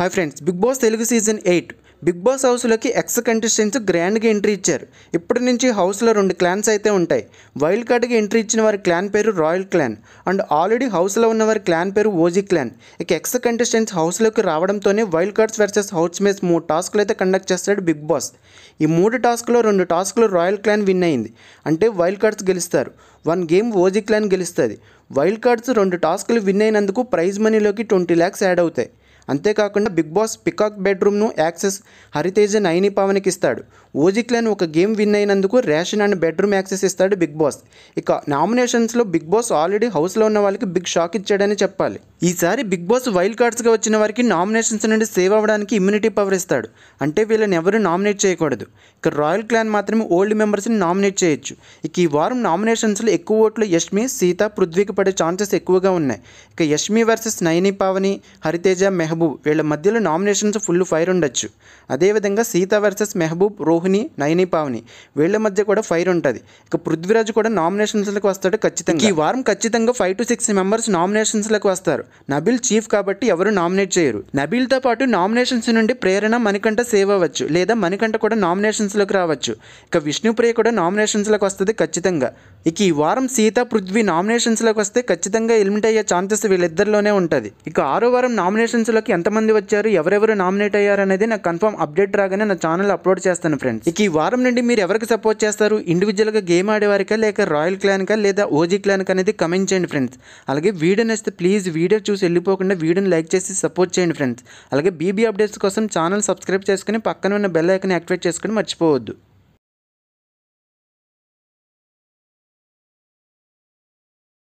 Hi friends, Bigg Boss Telugu season 8 Bigg Boss హౌస్లోకి ex contestants గ్రాండ్గా entry ఇచ్చారు. ఇప్పటి నుంచి హౌస్లో 2 క్లాన్స్ అయితే ఉంటాయి. వైల్డ్ కార్డ్కి ఎంట్రీ ఇచ్చిన వారి క్లాన్ పేరు రాయల్ క్లాన్ అండ్ ఆల్రెడీ హౌస్లో ఉన్న వారి క్లాన్ పేరు ఓజీ క్లాన్. ఇక ఎక్స్ కంటెస్టెంట్స్ హౌస్లోకి రావడంతోనే wild cards versus housemates 3 టాస్క్లు అయితే కండక్ట్ చేస్తాడు బిగ్ బాస్. ఈ 3 టాస్క్లో 2 టాస్క్లు రాయల్ క్లాన్ విన్ అయింది. అంటే వైల్డ్ కార్డ్స్ గెలుస్తారు. 1 గేమ్ ఓజీ క్లాన్ గెలుస్తుంది. వైల్డ్ కార్డ్స్ 2 టాస్క్లు విన్ అయినందుకు ప్రైజ్ మనీలోకి 20 lakhs యాడ్ అవుతాయి. అంతేకాకుండా బిగ్ బాస్ పికాక్ బెడ్రూమ్ను యాక్సెస్ హరితేజ నైని పవన్కి ఇస్తాడు. ఓజీ క్లాన్ 1 గేమ్ విన్ అయినందుకు రేషన్ అండ్ బెడ్రూమ్ యాక్సెస్ ఇస్తాడు బిగ్ బాస్. ఇక నామినేషన్స్లో బిగ్ బాస్ ఆల్రెడీ హౌస్లో ఉన్న వాళ్ళకి బిగ్ షాక్ ఇచ్చాడని చెప్పాలి. ఈసారి బిగ్ బాస్ వైల్డ్ కార్డ్స్గా వచ్చిన వారికి నామినేషన్స్ నుండి సేవ్ అవ్వడానికి ఇమ్యూనిటీ పవర్ ఇస్తాడు. అంటే వీళ్ళని ఎవరు నామినేట్ చేయకూడదు. ఇక రాయల్ క్లాన్ మాత్రమే ఓల్డ్ మెంబర్స్ని నామినేట్ చేయొచ్చు. ఇక ఈ వారం నామినేషన్స్లో ఎక్కువ ఓట్లు యష్మి, సీత, పృథ్వీకి పడే ఛాన్సెస్ ఎక్కువగా ఉన్నాయి. ఇక యష్మి వర్సెస్ నైని పావని, హరితేజ, మెహబూబ్ వీళ్ళ మధ్యలో నామినేషన్స్ ఫుల్ ఫైర్ ఉండొచ్చు. అదేవిధంగా సీత వర్సెస్ మెహబూబ్, రోహిణి, నైని పావని వీళ్ళ మధ్య కూడా ఫైర్ ఉంటుంది. ఇక పృథ్వీరాజ్ కూడా నామినేషన్స్లకు వస్తాడు ఖచ్చితంగా. ఈ వారం ఖచ్చితంగా 5 to 6 మెంబర్స్ నామినేషన్స్లకు వస్తారు. నబిల్ చీఫ్ కాబట్టి ఎవరు నామినేట్ చేయరు. నబిల్తో పాటు నామినేషన్స్ నుండి ప్రేరణ, మణికంఠ సేవ్ అవ్వచ్చు, లేదా మణికంఠ కూడా నామినేషన్స్లోకి రావచ్చు. ఇక విష్ణుప్రియ కూడా నామినేషన్స్లోకి వస్తుంది ఖచ్చితంగా. ఇక ఈ వారం సీత, పృథ్వీ నామినేషన్స్లోకి వస్తే ఖచ్చితంగా ఎలిమినేట్ అయ్యే ఛాన్సెస్ వీళ్ళిద్దరిలోనే ఉంటుంది. ఇక 6వ వారం నామినేషన్స్లోకి ఎంతమంది వచ్చారు, ఎవరెవరు నామినేట్ అయ్యారు అనేది నాకు కన్ఫర్మ్ అప్డేట్ రాగానే నా ఛానల్ అప్లోడ్ చేస్తాను ఫ్రెండ్స్. ఇక ఈ వారం నుండి మీరు ఎవరికి సపోర్ట్ చేస్తారు, ఇండివిజువల్గా గేమ్ ఆడేవారికా, లేక రాయల్ క్లాన్కా, లేదా ఓజీ క్లాన్కా అనేది కమెంట్ చేయండి ఫ్రెండ్స్. అలాగే వీడియో నచ్చితే ప్లీజ్ వీడియో చూసి వెళ్ళిపోకుండా వీడియోని లైక్ చేసి సపోర్ట్ చేయండి ఫ్రెండ్స్. అలాగే బీబీ అప్డేట్స్ కోసం ఛానల్ సబ్స్క్రైబ్ చేసుకుని పక్కన ఉన్న బెల్ ఐకాన్ యాక్టివేట్ చేసుకుని మర్చిపోవద్దు.